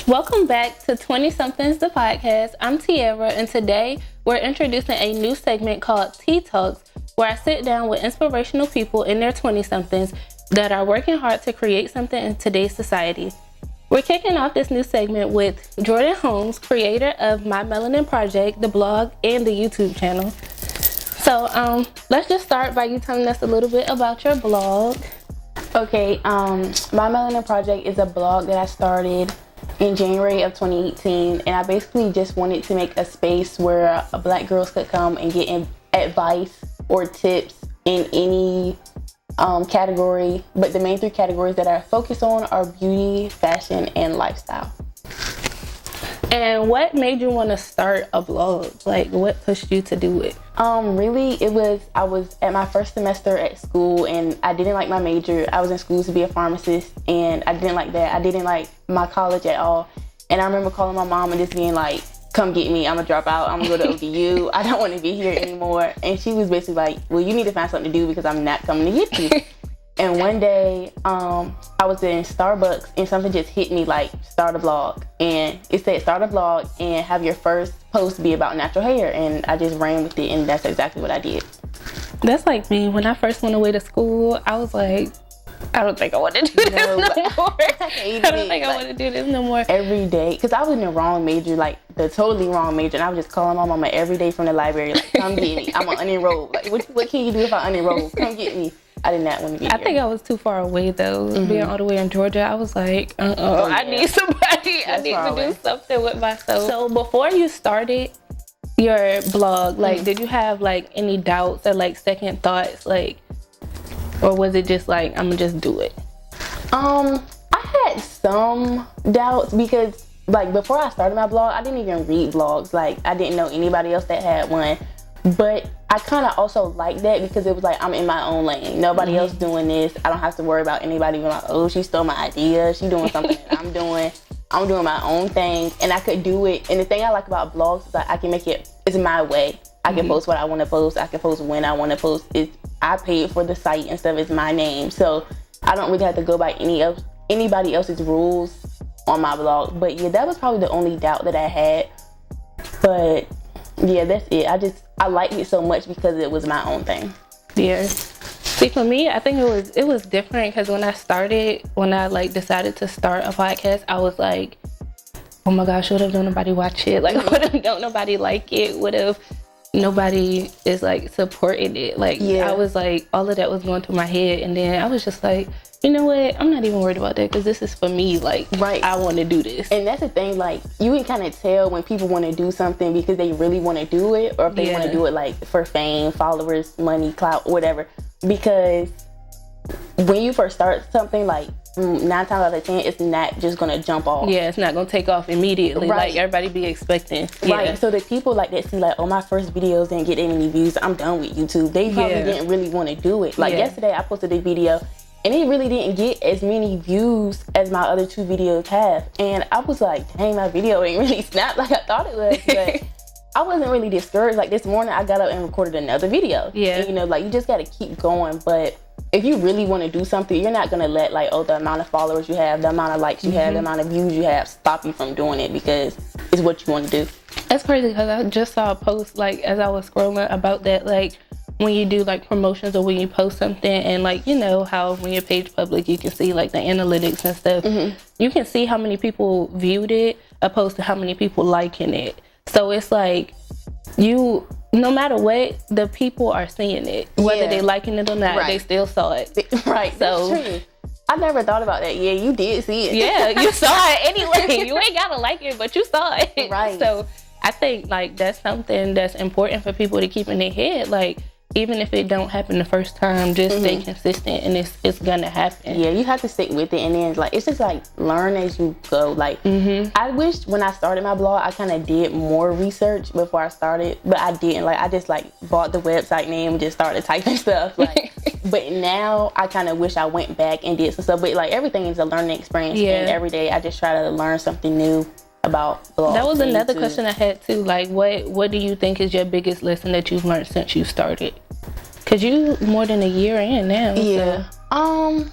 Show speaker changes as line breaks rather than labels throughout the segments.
Welcome back to 20 Somethings, the podcast. I'm Tiara, and today we're introducing a new segment called Tea Talks, where I sit down with inspirational people in their 20-somethings that are working hard to create something in today's society. We're kicking off this new segment with Jordan Holmes, creator of My Melanin Project, the blog, and the YouTube channel. So let's just start by you telling us a little bit about your blog.
Okay, My Melanin Project is a blog that I started in January of 2018, and I basically just wanted to make a space where Black girls could come and get advice or tips in any category, but the main three categories that I focus on are beauty, fashion, and lifestyle.
And what made you want to start a blog? Like, what pushed you to do it?
Really, I was at my first semester at school, and I didn't like my major. I was in school to be a pharmacist, and I didn't like that. I didn't like my college at all. And I remember calling my mom and just being like, come get me. I'm gonna drop out. I'm gonna go to ODU. I don't want to be here anymore. And she was basically like, well, you need to find something to do because I'm not coming to get you. And one day, I was in Starbucks and something just hit me like, start a blog. And it said, start a blog and have your first post be about natural hair. And I just ran with it, and that's exactly what I did.
That's like me. When I first went away to school, I was like, I don't think I want to do this no more. I don't think I want to do this no more.
Every day, because I was in the wrong major, like the totally wrong major, and I was just calling my mama every day from the library, like, come get me. I'm unenrolled. Like, what can you do if I unenroll? Come get me. I did not want to be here.
I think I was too far away though. Being all the way in Georgia, I was like, I need somebody. I need to do something with myself. So before you started your blog, like, did you have like any doubts or like second thoughts, like, or was it just like, I'm gonna just do it?
I had some doubts because like before I started my blog, I didn't even read blogs. Like, I didn't know anybody else that had one. But I kind of also like that because it was like, I'm in my own lane. Nobody else doing this. I don't have to worry about anybody being like, oh, she stole my idea. She doing something that I'm doing. I'm doing my own thing, and I could do it. And the thing I like about blogs is that I can make it's my way. I can post what I want to post. I can post when I want to post. I paid for the site and stuff. It's my name. So I don't really have to go by anybody else's rules on my blog. But yeah, that was probably the only doubt that I had. But yeah, that's it. I liked it so much because it was my own thing.
Yeah. See, for me, I think it was different because when I like decided to start a podcast, I was like, oh my gosh, what if don't nobody watch it? Like, what if don't nobody like it? What if nobody is like supporting it? Like, I was like, all of that was going through my head, and then I was just like, you know what? I'm not even worried about that because this is for me. Like, I want to do this.
And that's the thing. Like, you can kind of tell when people want to do something because they really want to do it, or if they want to do it like for fame, followers, money, clout, whatever. Because when you first start something, like 9 times out of 10, it's not just gonna jump off.
Yeah, it's not gonna take off immediately. Like everybody be expecting.
Right. So the people like that see like, oh, my first videos didn't get any views, I'm done with YouTube. They probably didn't really want to do it. Like yesterday, I posted a video, and it really didn't get as many views as my other 2 videos have. And I was like, dang, my video ain't really snapped like I thought it was. But I wasn't really discouraged. Like this morning, I got up and recorded another video. Yeah. And, you know, like you just got to keep going. But if you really want to do something, you're not going to let like, the amount of followers you have, the amount of likes you have, the amount of views you have stop you from doing it because it's what you want to do.
That's crazy because I just saw a post like as I was scrolling about that, like when you do like promotions or when you post something and like, you know how when your page public, you can see like the analytics and stuff. You can see how many people viewed it opposed to how many people liking it. So it's like no matter what, the people are seeing it. Whether they liking it or not, they still saw it.
Right. So that's true. I never thought about that. Yeah, you did see it.
Yeah, you saw it anyway. You ain't gotta like it, but you saw it.
Right.
So I think like that's something that's important for people to keep in their head. Like, even if it don't happen the first time, just stay consistent and it's gonna happen.
Yeah, you have to stick with it, and then like it's just like learn as you go. Like I wish when I started my blog I kind of did more research before I started, but I didn't. Like I just like bought the website name and just started typing stuff. Like but now I kind of wish I went back and did some stuff. But like everything is a learning experience, and every day I just try to learn something new about blogs.
That was another question I had too. Like what do you think is your biggest lesson that you've learned since you started? Cause you more than a year in now.
Yeah. So.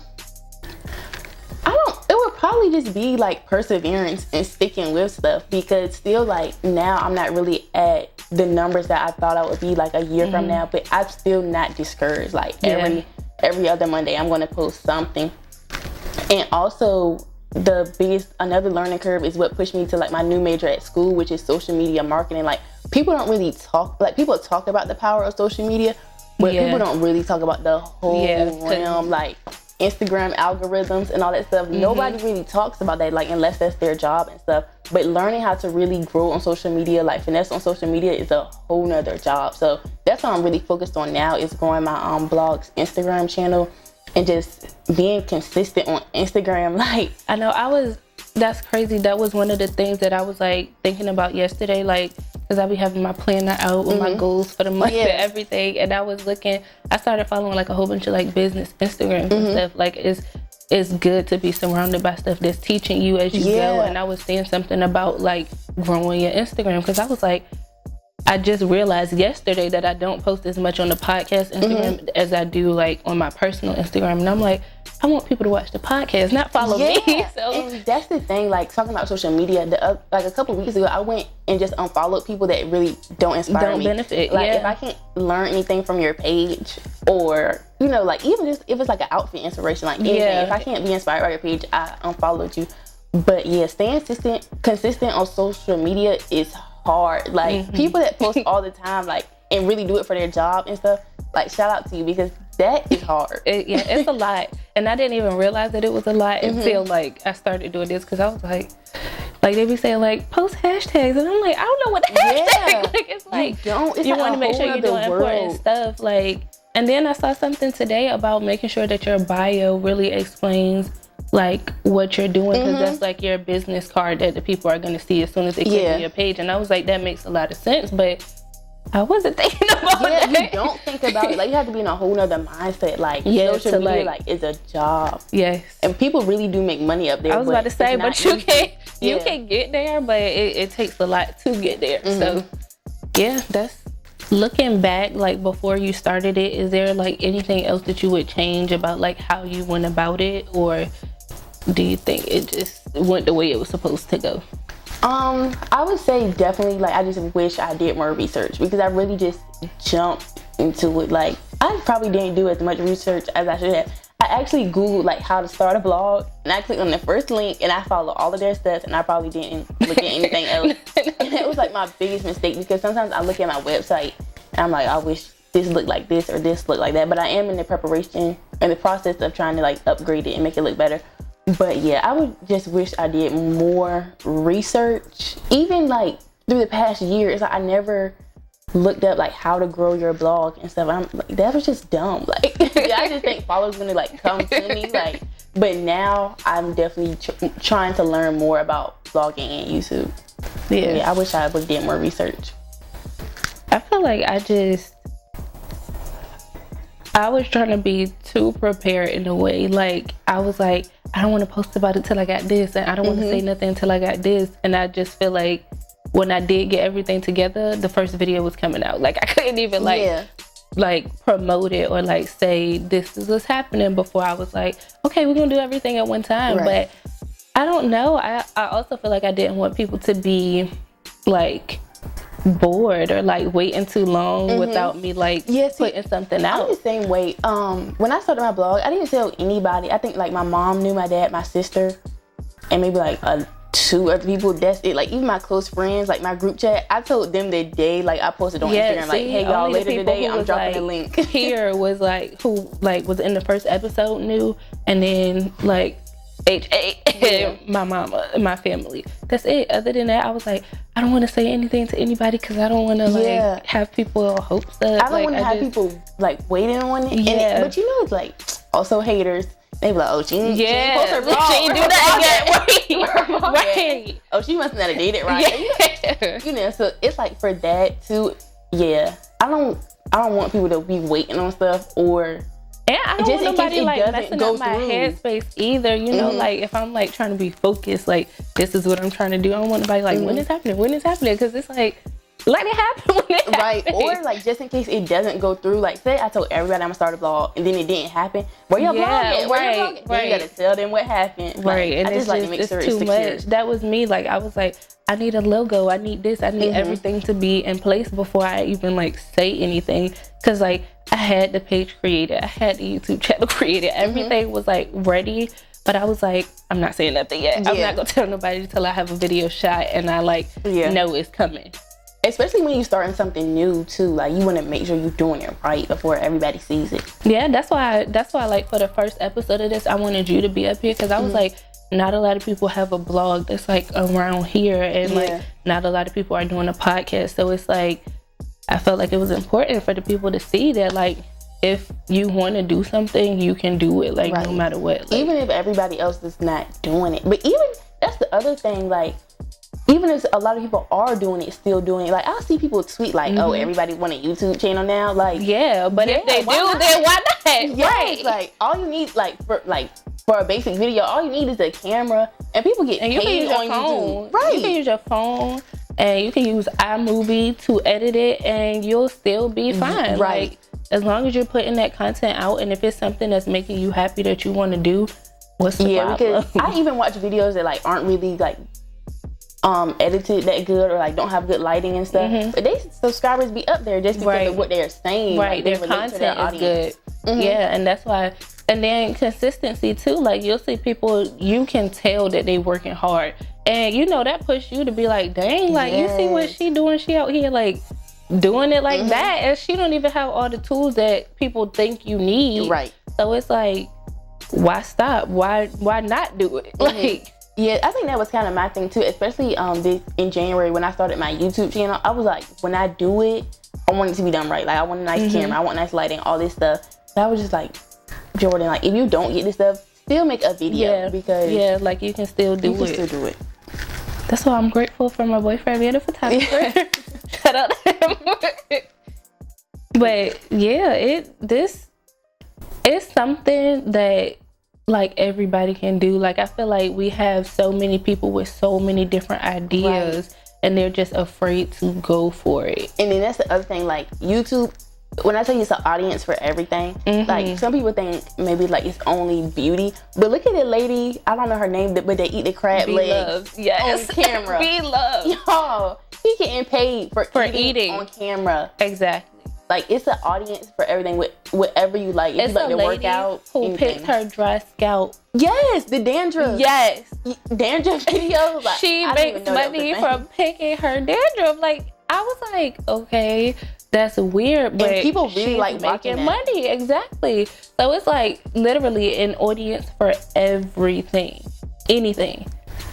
I don't. It would probably probably just be like perseverance and sticking with stuff, because still like now I'm not really at the numbers that I thought I would be like a year from now, but I'm still not discouraged. Like every other Monday I'm going to post something. And also another learning curve is what pushed me to like my new major at school, which is social media marketing. Like people don't really people talk about the power of social media, but people don't really talk about the whole realm, like Instagram algorithms and all that stuff. Nobody really talks about that, like unless that's their job and stuff. But learning how to really grow on social media, like finesse on social media, is a whole nother job. So that's what I'm really focused on now, is growing my blog's Instagram channel and just being consistent on Instagram. Like
I know that's crazy. That was one of the things that I was like thinking about yesterday, like because I be having my planner out with my goals for the month and everything. And I started following like a whole bunch of like business Instagrams and stuff. Like it's good to be surrounded by stuff that's teaching you as you go. And I was saying something about like growing your Instagram, because I was like, I just realized yesterday that I don't post as much on the podcast Instagram as I do like on my personal Instagram. And I'm like, I want people to watch the podcast, not follow me. So.
And that's the thing, like talking about social media, like a couple weeks ago, I went and just unfollowed people that really don't inspire me.
Don't benefit,
like if I can't learn anything from your page, or, you know, like even just if it's like an outfit inspiration, like anything, if I can't be inspired by your page, I unfollowed you. But staying consistent on social media is hard. Like people that post all the time, like, and really do it for their job and stuff, like shout out to you, because that is hard.
It's a lot. And I didn't even realize that it was a lot until like I started doing this, because I was like they be saying like post hashtags, and I'm like, I don't know what the hashtag. Like it's like you want to make sure you're doing important stuff. Like, and then I saw something today about making sure that your bio really explains like what you're doing, because that's like your business card that the people are going to see as soon as they click on your page. And I was like, that makes a lot of sense, but I wasn't thinking about that.
You don't think about it. Like you have to be in a whole nother mindset. Like social media, like is a job.
Yes.
And people really do make money up there.
I was about to say, but you can get there, but it takes a lot to get there. So that's looking back, like before you started it, is there like anything else that you would change about like how you went about it, or do you think it just went the way it was supposed to go?
I would say definitely, like, I just wish I did more research, because I really just jumped into it. Like, I probably didn't do as much research as I should have. I actually Googled, like, how to start a blog, and I clicked on the first link, and I followed all of their steps, and I probably didn't look at anything else. And it was, like, my biggest mistake, because sometimes I look at my website, and I'm like, I wish this looked like this or this looked like that. But I am in the process of trying to, like, upgrade it and make it look better. But yeah, I would just wish I did more research. Even like through the past year, it's like I never looked up like how to grow your blog and stuff. I'm like, that was just dumb. Like I just think followers gonna like come to me. Like, but now I'm definitely trying to learn more about blogging and YouTube. Yeah, I wish I would have did more research.
I feel like I was trying to be too prepared in a way. Like I was like, I don't want to post about it till I got this, and I don't want to say nothing until I got this. And I just feel like when I did get everything together, the first video was coming out. Like I couldn't even like promote it or like say this is what's happening before I was like, okay, we're gonna do everything at one time. Right. But I don't know. I also feel like I didn't want people to be like bored or like waiting too long without me like putting something out.
I'm the same way. When I started my blog, I didn't tell anybody. I think like my mom knew, my dad, my sister, and maybe like 2 other people. That's it. Like even my close friends, like my group chat, I told them the day like I posted on Instagram, like, hey y'all, later today I'm dropping a link.
Here was like who like was in the first episode knew, and then like my mama, my family. That's it. Other than that, I was like, I don't want to say anything to anybody because I don't want to like have people hopes up.
I don't want to have people like waiting on it. Yeah. But you know, it's like also haters. They be like, oh, she ain't post her blog. She ain't do that yet. Right. Oh, she must not have did it right. Yeah. You know, so it's like for that too. Yeah, I don't want people to be waiting on stuff or.
And I don't want nobody like messing up my headspace either. You know, like if I'm like trying to be focused, like this is what I'm trying to do. I don't want nobody like when it's happening, because it's like let it happen when it
Right,
happens.
or like just in case it doesn't go through, like say I told everybody I'm gonna start a blog and then it didn't happen. Where your blog at? Where your blog at? Then you gotta tell them what happened.
Right,
Like,
and
I just like to make sure it's secure.
much. That was me. Like I was like, I need a logo. I need this. I need everything to be in place before I even like say anything. Cause like I had the page created, I had the YouTube channel created. Everything was like ready. But I was like, I'm not saying nothing yet. I'm not gonna tell nobody till I have a video shot and I like know it's coming.
Especially when you're starting something new too, like you want to make sure you're doing it right before everybody sees it.
Yeah, that's why like for the first episode of this, I wanted you to be up here because I was like, not a lot of people have a blog that's like around here, and like not a lot of people are doing a podcast. So it's like I felt like it was important for the people to see that like if you want to do something, you can do it, like no matter what. Like,
even if everybody else is not doing it, but even that's the other thing, like. Even if a lot of people are doing it, still doing it. Like, I'll see people tweet like, oh, everybody want a YouTube channel now. Like,
but if they do, then why not?
Yeah, right. Like, all you need, for a basic video, all you need is a camera. And people get paid on YouTube.
Right. You can use your phone and you can use iMovie to edit it and you'll still be fine.
Right.
Like, as long as you're putting that content out and if it's something that's making you happy that you want to do, what's the problem?
Because I even watch videos that like aren't really like edited that good or like don't have good lighting and stuff, but they subscribers be up there just because of what they're saying.
Right, like, their content is good. Yeah, and that's why. And then consistency too. Like you'll see people, you can tell that they working hard, and you know that push you to be like, dang, like you see what she doing? She out here like doing it like that, and she don't even have all the tools that people think you need. Right. So it's like, why stop? Why not do it? Like.
Yeah, I think that was kind of my thing too, especially in January when I started my YouTube channel. I was like, when I do it, I want it to be done right. Like, I want a nice camera, I want nice lighting, all this stuff. But I was just like, Jordan, like, if you don't get this stuff, still make a video because
like you can still do it.
Still do it.
That's why I'm grateful for my boyfriend being a photographer. Shout out to him. But yeah, this is something that like everybody can do. Like I feel like we have so many people with so many different ideas and they're just afraid to go for it.
And then that's the other thing, like YouTube, when I tell you it's an audience for everything, like some people think maybe like it's only beauty, but look at the lady, I don't know her name, but they eat the crab legs on camera.
Be loved.
Yo, he getting paid for eating on camera.
Exactly.
Like, it's an audience for everything, with whatever you like. If
it's
you like
a
to
lady
work out,
who
anything.
picked her dry scalp.
Yes, the dandruff.
Yes.
Dandruff videos. Like,
she makes money from picking her dandruff. Like, I was like, okay, that's weird, but and
people really like
making money. Exactly. So it's like literally an audience for everything, anything.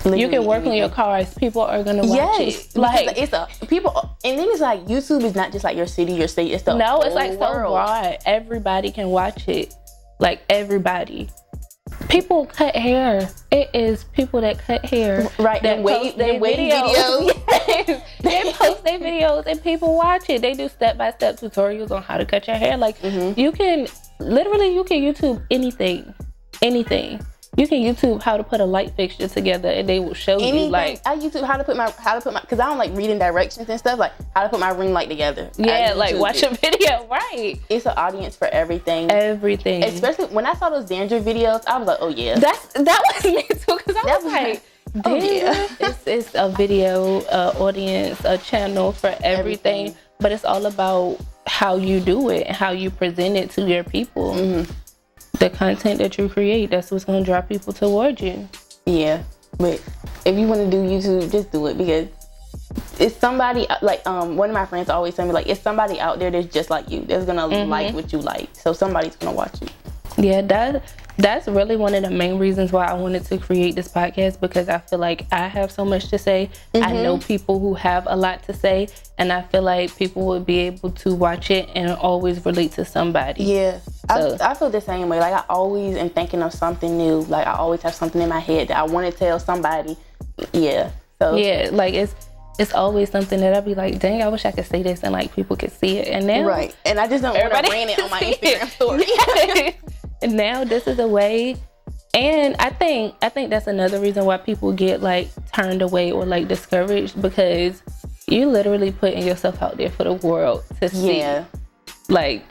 Literally you can work on your cars. People are gonna watch it.
Like it's a people, and then it's like YouTube is not just like your city, your state. It's the whole
it's like
world.
So broad. Everybody can watch it. Like everybody. People cut hair. It is people that cut hair.
Right.
That post their videos. Yes. They post their videos and people watch it. They do step-by-step tutorials on how to cut your hair. Like you can literally you can YouTube anything. You can YouTube how to put a light fixture together and they will show you like
I YouTube how to put my because I don't like reading directions and stuff, like how to put my ring light together.
Yeah, like watch a video, right?
It's an audience for everything. Especially when I saw those dandruff videos, I was like, oh yeah.
That was me too, because I was like, it's a video audience, a channel for everything. But it's all about how you do it and how you present it to your people. The content that you create, that's what's going to draw people towards you. Yeah,
but if you want to do YouTube, just do it, because it's somebody, like one of my friends always tell me, like, it's somebody out there that's just like you, that's going to like what you like, so somebody's going to watch you.
Yeah, that's really one of the main reasons why I wanted to create this podcast, because I feel like I have so much to say. I know people who have a lot to say, and I feel like people would be able to watch it and always relate to somebody.
Yeah, so. I feel the same way. Like, I always am thinking of something new. Like, I always have something in my head that I want to tell somebody. Yeah. So
yeah, like it's always something that I'd be like, dang, I wish I could say this and like people could see it. And now,
right, and I just don't want to brand it on my Instagram story.
Yes. And now this is a way, and I think that's another reason why people get like turned away or like discouraged, because you literally putting yourself out there for the world to see.
Yeah.
Like,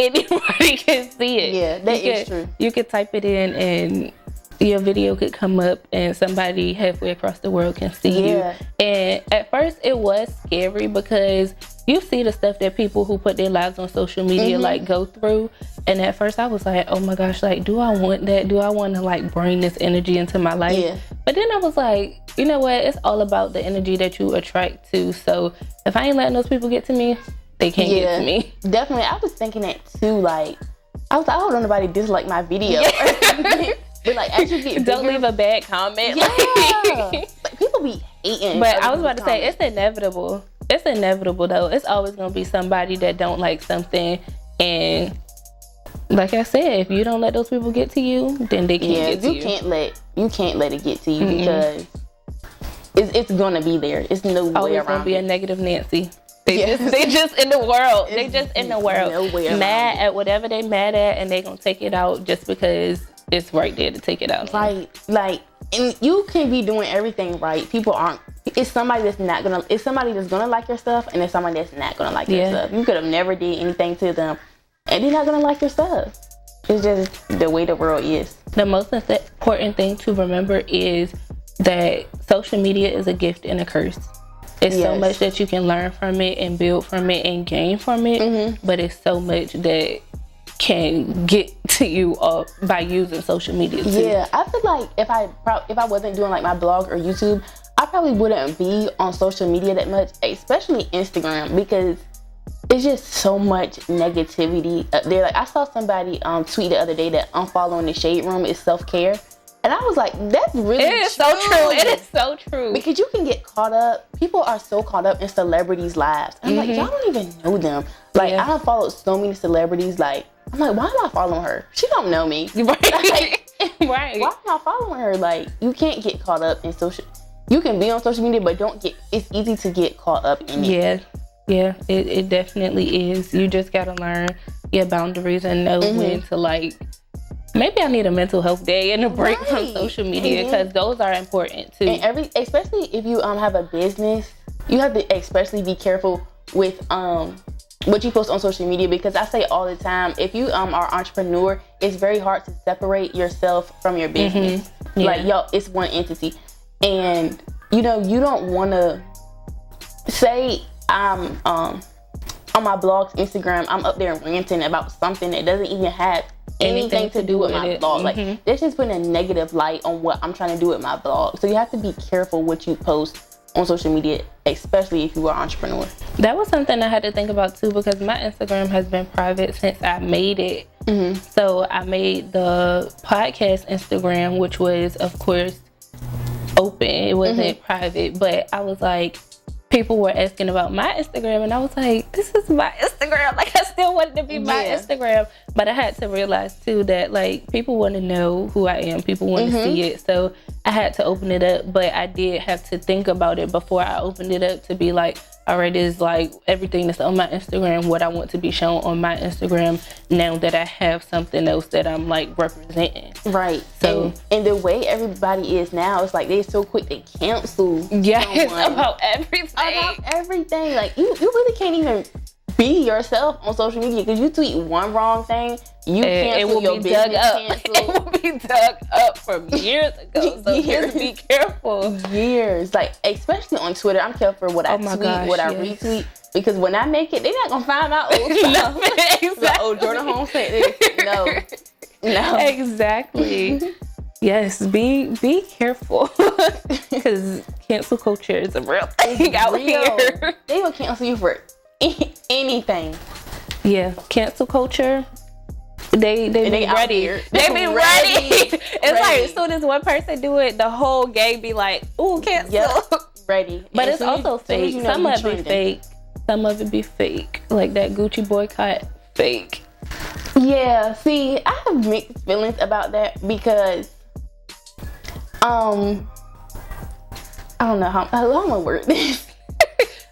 anybody can see it.
Yeah, that is true.
You could type it in and your video could come up and somebody halfway across the world can see you. And at first it was scary because you see the stuff that people who put their lives on social media like go through. And at first I was like, oh my gosh, like, do I want that? Do I want to like bring this energy into my life?
Yeah.
But then I was like, you know what? It's all about the energy that you attract to. So if I ain't letting those people get to me, they can't get to me.
Definitely. I was thinking that too. Like, I was like, I don't want nobody dislike my video. But like, as you get
don't
bigger,
leave a bad comment.
Yeah. Like, people be hating.
But I was about to say, it's inevitable. It's inevitable though. It's always gonna be somebody that don't like something, and like I said, if you don't let those people get to you, then they can't get to you.
You can't let it get to you because it's gonna be there. It's no way
always
around.
Gonna be a negative Nancy. They just in the world. They just in the world.
No way around
mad at whatever they mad at, and they gonna take it out just because it's right there to take it out.
Right. Like, and you can be doing everything right. People aren't. It's somebody that's not gonna. It's somebody that's gonna like your stuff, and it's somebody that's not gonna like your stuff. You could have never did anything to them, and they're not gonna like your stuff. It's just the way the world is.
The most important thing to remember is that social media is a gift and a curse. It's so much that you can learn from it and build from it and gain from it, but it's so much that can get to you by using social media too.
Yeah, I feel like if I wasn't doing like my blog or YouTube, I probably wouldn't be on social media that much, especially Instagram, because it's just so much negativity up there. Like, I saw somebody tweet the other day that unfollowing the shade room is self-care. And I was like, that's really true.
It is so true. It is so true.
Because you can get caught up. People are so caught up in celebrities' lives. I'm like, y'all don't even know them. Like, I have followed so many celebrities. Like, I'm like, why am I following her? She don't know me.
Right.
Like,
right.
Why am I following her? Like, you can't get caught up in social. You can be on social media, but it's easy to get caught up in it.
Yeah, it definitely is. You just gotta learn your boundaries and know when to, like, maybe I need a mental health day and a break from social media, because those are important too.
And especially if you have a business, you have to especially be careful with what you post on social media, because I say all the time, if you are an entrepreneur, it's very hard to separate yourself from your business. Like, it's one entity, and you don't want to say I'm on my blog, Instagram, I'm up there ranting about something that doesn't even have anything to do with my blog. Like, that's just putting a negative light on what I'm trying to do with my blog. So you have to be careful what you post on social media, especially if you are an entrepreneur.
That was something I had to think about too, because my Instagram has been private since I made it. So I made the podcast Instagram, which was, of course, open. It wasn't private, but I was like, people were asking about my Instagram, and I was like, this is my Instagram. Like, I still wanted to be my Instagram, but I had to realize too that, like, people want to know who I am. People want to see it. So I had to open it up, but I did have to think about it before I opened it up to be like, all right, is like everything that's on my Instagram what I want to be shown on my Instagram now that I have something else that I'm like representing.
Right. So and the way everybody is now, it's like they're so quick to cancel.
Yes, about everything.
About everything. Like, you really can't even be yourself on social media, because you tweet one wrong thing, you cancel your business.
It will be dug up from years ago. So just be careful.
Years. Like, especially on Twitter, I'm careful what I tweet, what I retweet, because when I make it, they're not gonna find out old stuff.
Exactly.
Like, oh, Jordan Holmes said this. No.
Exactly. Yes, be careful, because cancel culture is a real thing out here.
They will cancel you for anything.
Yeah, cancel culture. They be ready. They be ready. It's like, as soon as one person do it, the whole gang be like, "Ooh, cancel."
Yep. Ready.
But it's also fake. Some of it be fake. Some of it be fake. Like that Gucci boycott, fake.
Yeah. See, I have mixed feelings about that, because I don't know how I'm gonna word this.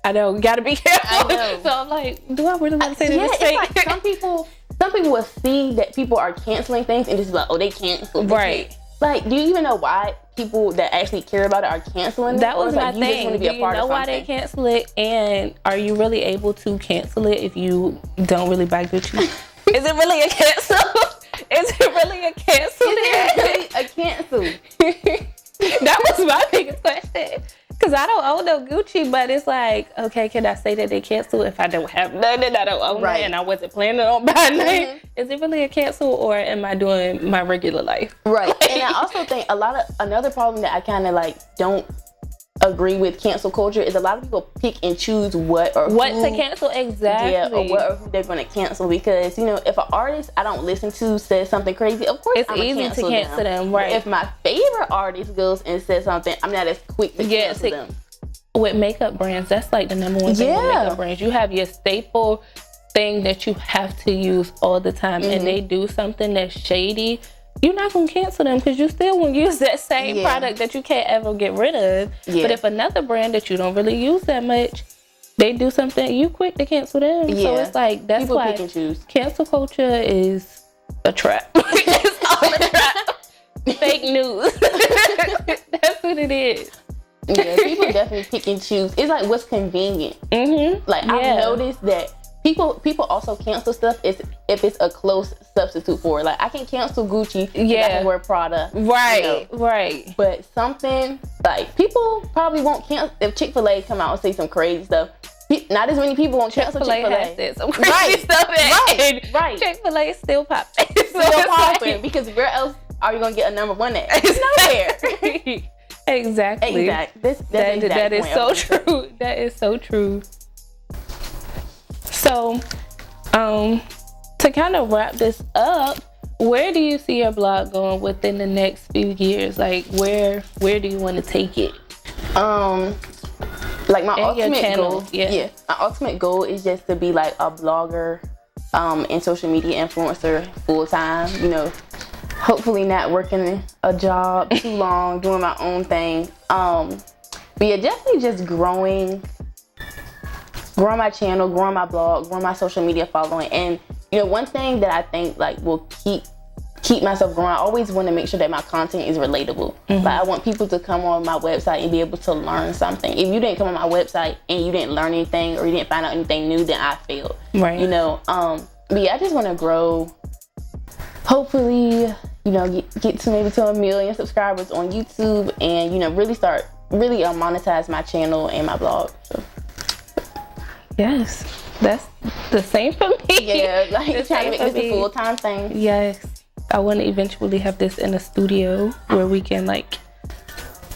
I know, gotta be careful.
I know.
So I'm like, do I really want to say that it's fake?
Like some people will see that people are canceling things and just be like, oh, they canceled.
Right.
Like, do you even know why people that actually care about it are canceling it?
That was my
like, you just
thing.
want to be
Do
a
you
part
know
of
why
something?
they cancel it? And are you really able to cancel it if you don't really buy Gucci? Is it really a cancel? Is it really a cancel?
Is it really a cancel?
That was my biggest question. Because I don't own no Gucci, but it's like, okay, can I say that they cancel if I don't have none and I don't own
Right.
it and I wasn't planning on buying it? Is it really a cancel, or am I doing my regular life?
Right. And I also think another problem that I kind of like don't agree with cancel culture is a lot of people pick and choose what
to cancel, exactly.
Yeah, or what or who they're going to cancel, because, you know, if an artist I don't listen to says something crazy, of course
It's
I'm
easy to cancel them, right?
But if my favorite artist goes and says something, I'm not as quick to cancel them.
With makeup brands, that's like the number one thing with makeup brands. You have your staple thing that you have to use all the time, and they do something that's shady, you're not going to cancel them because you still want to use that same product that you can't ever get rid of. Yeah. But if another brand that you don't really use that much, they do something, you quick to cancel them. Yeah. So it's like, that's people why pick and choose. Cancel culture is a trap. It's all a trap. Fake news. That's what it is.
Yeah, people definitely pick and choose. It's like what's convenient. Like, I've noticed that people also cancel stuff if it's a close substitute for it. Like, I can cancel Gucci if I can wear Prada.
Right, you know? Right.
But something, like, people probably won't cancel if Chick-fil-A come out and say some crazy stuff. Not as many people won't cancel Chick-fil-A.
Has said some crazy stuff. Right. Chick-fil-A is still popping.
Still popping, because where else are you going to get a number one at? It's nowhere.
Exactly. That is so true. That is so true. So, to kind of wrap this up, where do you see your blog going within the next few years? Like, where do you want to take it?
Like, my ultimate goal. Yeah. My ultimate goal is just to be like a blogger, and social media influencer full time. You know, hopefully not working a job too long, doing my own thing. But yeah, definitely just growing my channel, growing my blog, growing my social media following. And, you know, one thing that I think like will keep myself growing, I always want to make sure that my content is relatable. Like, I want people to come on my website and be able to learn something. If you didn't come on my website and you didn't learn anything or you didn't find out anything new, then I failed. Right. You know, but yeah, I just want to grow. Hopefully, you know, get to maybe to 1 million subscribers on YouTube, and, you know, really monetize my channel and my blog. So.
Yes, that's the same for me.
Yeah, like, trying to make this a full-time thing.
Yes, I want to eventually have this in a studio where we can, like,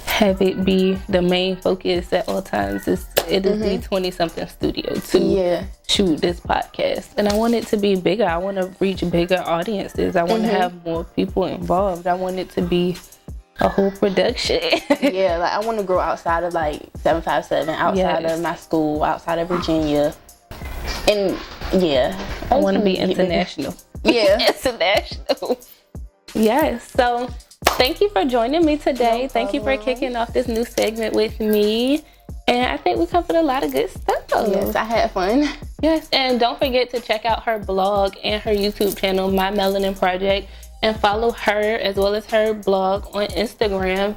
have it be the main focus at all times. It is the 20-something studio to shoot this podcast. And I want it to be bigger. I want to reach bigger audiences. I want to have more people involved. I want it to be a whole production.
Yeah, like, I want to grow outside of like 757, outside of my school, outside of Virginia. And I
want to be international.
Yeah.
International. Yes. So thank you for joining me today. Thank you for kicking off this new segment with me. And I think we covered a lot of good stuff.
Yes, I had fun.
Yes, and don't forget to check out her blog and her YouTube channel, My Melanin Project, and follow her as well as her blog on Instagram.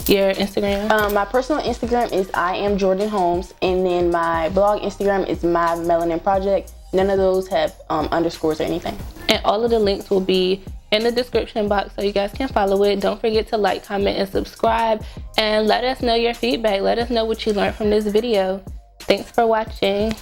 Your Instagram?
My personal Instagram is I am Jordan Holmes, and then my blog Instagram is My Melanin Project. None of those have underscores or anything.
And all of the links will be in the description box so you guys can follow it. Don't forget to like, comment, and subscribe, and let us know your feedback. Let us know what you learned from this video. Thanks for watching.